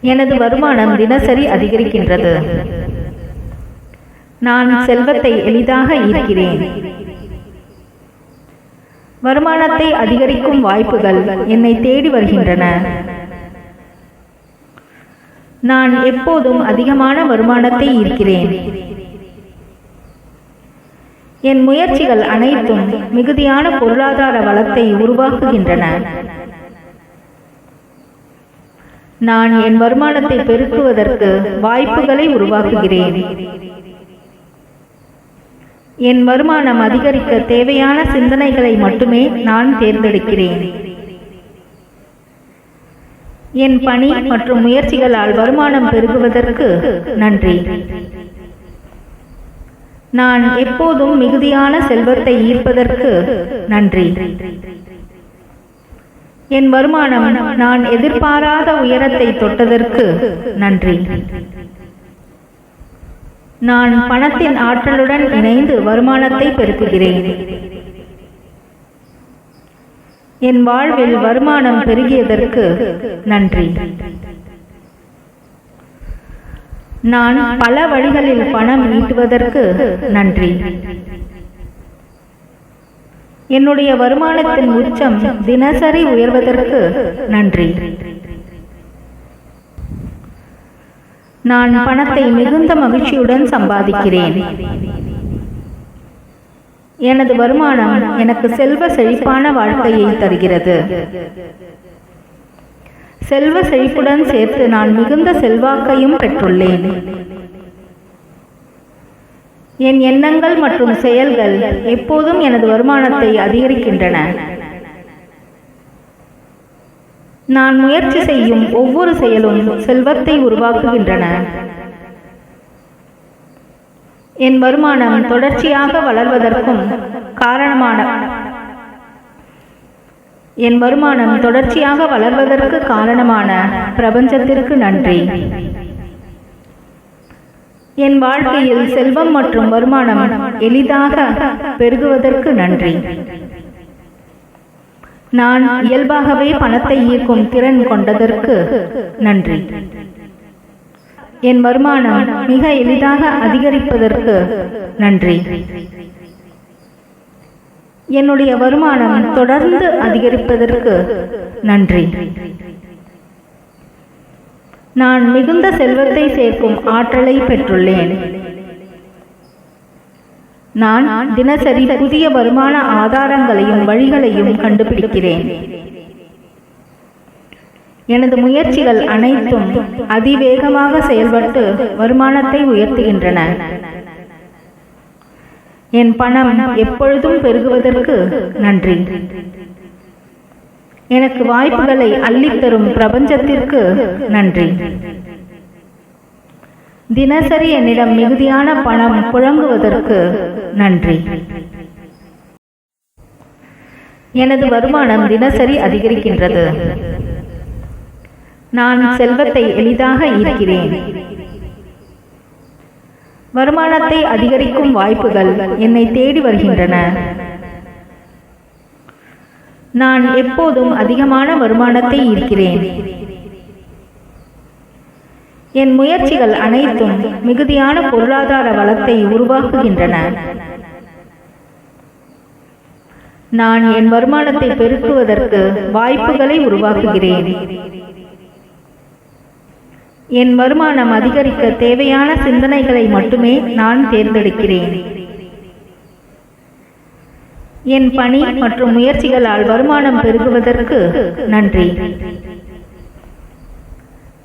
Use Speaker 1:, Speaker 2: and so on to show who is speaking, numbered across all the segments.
Speaker 1: எனது வருமானம் தினசரி அதிகரிக்கின்றது. நான் செல்வத்தை எளிதாக ஈர்க்கிறேன். வருமானத்தை அதிகரிக்கும் வாய்ப்புகள் என்னை தேடி வருகின்றன. நான் எப்போதும் அதிகமான வருமானத்தை ஈர்க்கிறேன். என் முயற்சிகள் அனைத்தும் மிகுதியான பொருளாதார வளத்தை உருவாக்குகின்றன. நான் என் வருமானத்தை பெருக்குவதற்கு வாய்ப்புகளை உருவாக்குகிறேன். என் வருமானம் அதிகரிக்க தேவையான சிந்தனைகளை மட்டுமே நான் தேர்ந்தெடுக்கிறேன். என் பணி மற்றும் முயற்சிகளால் வருமானம் பெருகுவதற்கு நன்றி. நான் எப்போதும் மிகுதியான செல்வத்தை ஈர்ப்பதற்கு நன்றி. என் வருமானம் நான் எதிர்பாராத உயரத்தை தொட்டதற்கு நன்றி. நான் பணத்தின் ஆற்றலுடன் இணைந்து வருமானத்தை பெருக்குகிறேன். என் வாழ்வில் வருமானம் பெருகியதற்கு நன்றி. நான் பல வழிகளில் பணம் ஈட்டுவதற்கு நன்றி. என்னுடைய வருமானத்தின் உச்சம் தினசரி உயர்வதற்கு நன்றி. நான் பணத்தை மிகுந்த மகிழ்ச்சியுடன் சம்பாதிக்கிறேன். எனது வருமானம் எனக்கு செல்வ செழிப்பான வாழ்க்கையை தருகிறது. செல்வ செழிப்புடன் சேர்த்து நான் மிகுந்த செல்வாக்கையும் பெற்றுள்ளேன். என் எண்ணங்கள் மற்றும் செயல்கள் எப்போதும் எனது வருமானத்தை அதிகரிக்கின்றன. நான் முயற்சி செய்யும் ஒவ்வொரு செயலும் செல்வத்தை உருவாக்குகின்றன. என் வருமானம் தொடர்ச்சியாக வளர்வதற்கும் காரணமான பிரபஞ்சத்திற்கு நன்றி. என் வாழ்க்கையில் செல்வம் மற்றும் வருமானம் எளிதாக பெருகுவதற்கு நன்றி. நான் இயல்பாகவே பணத்தை ஈர்க்கும் திறன் கொண்டதற்கு நன்றி. என் வருமானம் மிக எளிதாக அதிகரிப்பதற்கு நன்றி. என்னுடைய வருமானம் தொடர்ந்து அதிகரிப்பதற்கு நன்றி. நான் மிகுந்த செல்வத்தை சேர்க்கும் ஆற்றலை பெற்றுள்ளேன். நான் தினசரி புதிய வருமான ஆதாரங்களையும் வழிகளையும் கண்டுபிடிக்கிறேன். எனது முயற்சிகள் அனைத்தும் அதிவேகமாக செயல்பட்டு வருமானத்தை உயர்த்துகின்றன. என் பணம் எப்பொழுதும் பெருகுவதற்கு நன்றி. எனக்கு வாய்ப்புகளை அள்ளித்தரும் பிரபஞ்சத்திற்கு நன்றி. தினசரி என்னிடம் மிகுதியான பணம் புழங்குவதற்கு நன்றி. எனது வருமானம் தினசரி அதிகரிக்கின்றது. நான் செல்வத்தை எளிதாக ஈர்க்கிறேன். வருமானத்தை அதிகரிக்கும் வாய்ப்புகள் என்னை தேடி வருகின்றன. நான் எப்போதும் அதிகமான வருமானத்தை ஈர்க்கிறேன். என் முயற்சிகள் அனைத்தும் மிகுதியான பொருளாதார வளத்தை உருவாக்குகின்றன. நான் என் வருமானத்தை பெருக்குவதற்கு வாய்ப்புகளை உருவாக்குகிறேன். என் வருமானம் அதிகரிக்க தேவையான சிந்தனைகளை மட்டுமே நான் தேர்ந்தெடுக்கிறேன். என் பணி மற்றும் முயற்சிகளால் வருமானம் பெருகுவதற்கு நன்றி.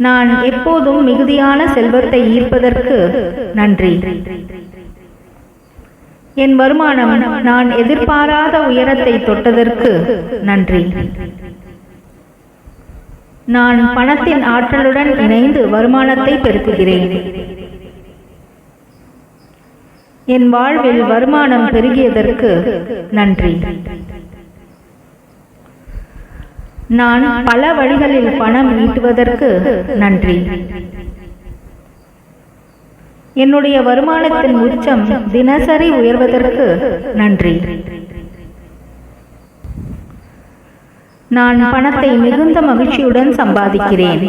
Speaker 1: நான் எப்போதும் மிகுதியான செல்வத்தை ஈர்ப்பதற்கு நன்றி. என் வருமானம் நான் எதிர்பாராத உயரத்தை தொட்டதற்கு நன்றி. நான் பணத்தின் ஆற்றலுடன் இணைந்து வருமானத்தை பெருக்குகிறேன். என் வாழ்வில் வருமானம் பெருகியதற்கு நன்றி. நான் பல வழிகளில் பணம் ஈட்டுவதற்கு நன்றி. என்னுடைய வருமானத்தின் உச்சம் தினசரி உயர்வதற்கு நன்றி. நான் பணத்தை மிகுந்த மகிழ்ச்சியுடன் சம்பாதிக்கிறேன்.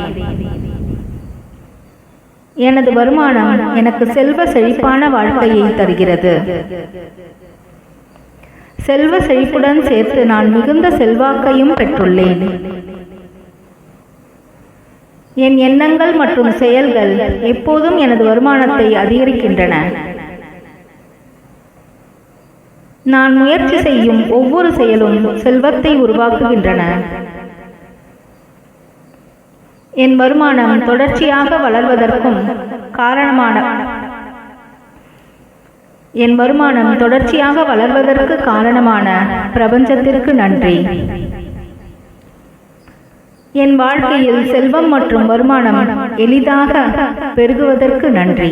Speaker 1: எனது வருமானம் எனக்கு செல்வ செழிப்பான வாழ்க்கையை தருகிறது. செல்வ செழிப்புடன் சேர்த்து நான் மிகுந்த செல்வாக்கையும் பெற்றுள்ளேன். என் எண்ணங்கள் மற்றும் செயல்கள் எப்போதும் எனது வருமானத்தை அதிகரிக்கின்றன. நான் முயற்சி செய்யும் ஒவ்வொரு செயலும் செல்வத்தை உருவாக்குகின்றன. என் வருமானம் தொடர்ச்சியாக வளர்வதற்கும் காரணமான பிரபஞ்சத்திற்கு நன்றி. என் வாழ்க்கையில் செல்வம் மற்றும் வருமானம் எளிதாக பெருகுவதற்கு நன்றி.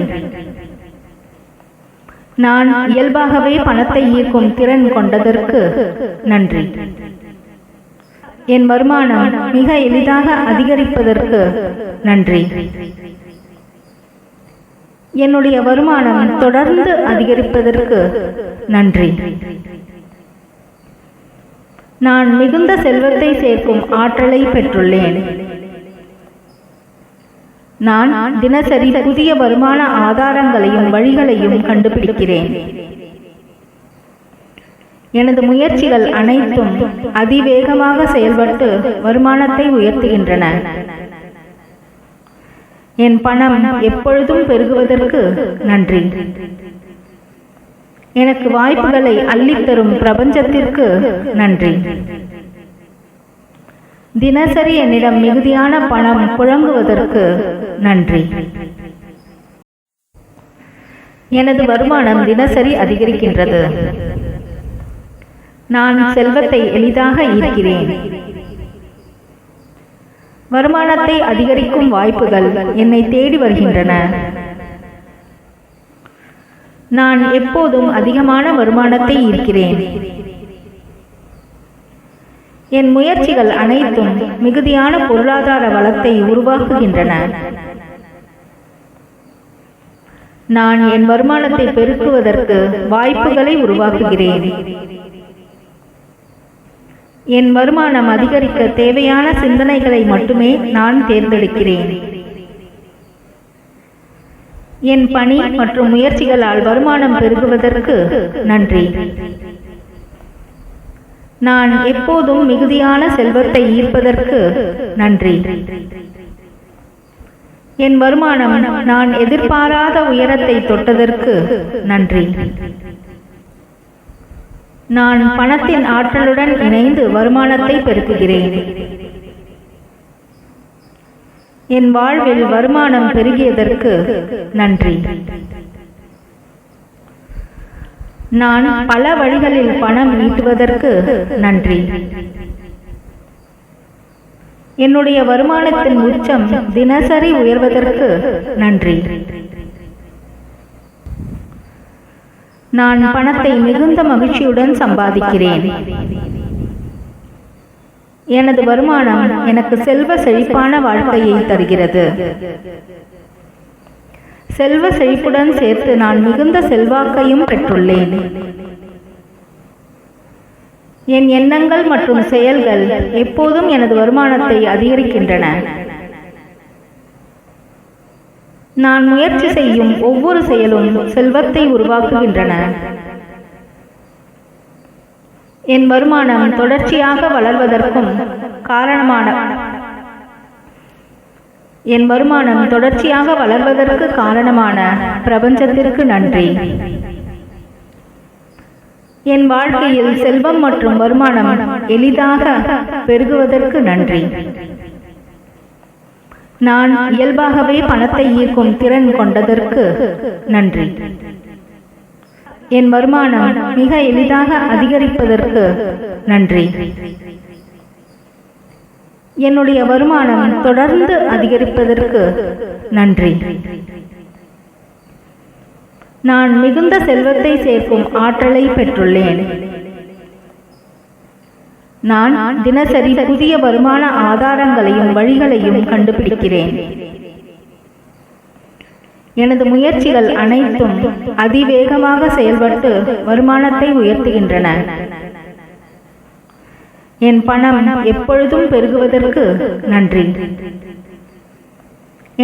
Speaker 1: நான் இயல்பாகவே பணத்தை ஈர்க்கும் திறன் கொண்டதற்கு நன்றி. என் வருமானம் மிக எளிதாக அதிகரிப்பதற்கு நன்றி. என்னுடைய வருமானம் தொடர்ந்து அதிகரிப்பதற்கு நன்றி. நான் மிகுந்த செல்வத்தை சேர்க்கும் ஆற்றலை பெற்றுள்ளேன். நான் தினசரி புதிய வருமான ஆதாரங்களையும் வழிகளையும் கண்டுபிடிக்கிறேன். எனது முயற்சிகள் அனைத்தும் அதிவேகமாக செயல்பட்டு வருமானத்தை உயர்த்துகின்றன. என் பணம் எப்பொழுதும் பெருகுவதற்கு நன்றி. எனக்கு வாய்ப்புகளை அள்ளித்தரும் பிரபஞ்சத்திற்கு நன்றி. தினசரி என்னிடம் மிகுதியான பணம் புழங்குவதற்கு நன்றி. எனது வருமானம் தினசரி அதிகரிக்கின்றது. நான் செல்வத்தை எளிதாக ஈர்க்கிறேன். வருமானத்தை அதிகரிக்கும் வாய்ப்புகள் என்னை தேடி வருகின்றன. நான் எப்போதும் அதிகமான வருமானத்தை ஈர்க்கிறேன். என் முயற்சிகள் அனைத்தும் மிகுதியான பொருளாதார வளத்தை உருவாக்குகின்றன. நான் என் வருமானத்தை பெருக்குவதற்கு வாய்ப்புகளை உருவாக்குகிறேன். என் வருமானம் அதிகரிக்க தேவையான சிந்தனைகளை மட்டுமே நான் தேர்ந்தெடுக்கிறேன். என் பணி மற்றும் முயற்சிகளால் வருமானம் பெருகுவதற்கு நன்றி. நான் எப்போதும் மிகுதியான செல்வத்தை ஈர்ப்பதற்கு நன்றி. என் வருமானம் நான் எதிர்பாராத உயரத்தை தொட்டதற்கு நன்றி. நான் பணத்தின் ஆற்றலுடன் இணைந்து வருமானத்தை பெருக்குகிறேன். என் வாழ்வில் வருமானம் பெருகியதற்கு நன்றி. நான் பல வழிகளில் பணம் ஈட்டுவதற்கு நன்றி. என்னுடைய வருமானத்தின் உச்சம் தினசரி உயர்வதற்கு நன்றி. நான் பணத்தை மிகுந்த மகிழ்ச்சியுடன் சம்பாதிக்கிறேன். எனது வருமானம் எனக்கு செல்வ செழிப்பான வாழ்க்கையை தருகிறது. செல்வ செழிப்புடன் சேர்த்து நான் மிகுந்த செல்வாக்கையும் பெற்றுள்ளேன். என் எண்ணங்கள் மற்றும் செயல்கள் எப்போதும் எனது வருமானத்தை அதிகரிக்கின்றன. நான் முயற்சி செய்யும் ஒவ்வொரு செயலும் செல்வத்தை உருவாக்குகின்றன. என் வருமானம் தொடர்ச்சியாக வளர்வதற்கும் காரணமான பிரபஞ்சத்திற்கு நன்றி. என் வாழ்க்கையில் செல்வம் மற்றும் வருமானம் எளிதாக பெருகுவதற்கு நன்றி. நான் இயல்பாகவே பணத்தை ஈர்க்கும் திறன் கொண்டதற்கு நன்றி. என் வருமானம் மிக எளிதாக அதிகரிப்பதற்கு நன்றி. என்னுடைய வருமானம் தொடர்ந்து அதிகரிப்பதற்கு நன்றி. நான் மிகுந்த செல்வத்தை சேர்க்கும் ஆற்றலை பெற்றுள்ளேன். நான் தினசரி புதிய வருமான ஆதாரங்களையும் வழிகளையும் கண்டுபிடிக்கிறேன். எனது முயற்சிகள் அனைத்தும் அதிவேகமாக செயல்பட்டு வருமானத்தை உயர்த்துகின்றன. என் பணம் எப்பொழுதும் பெருகுவதற்கு நன்றி.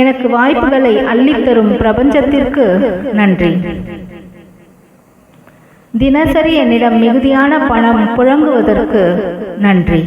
Speaker 1: எனக்கு வாய்ப்புகளை அள்ளித்தரும் பிரபஞ்சத்திற்கு நன்றி. தினசரி என்னிடம் மிகுதியான பணம் புழங்குவதற்கு நன்றி.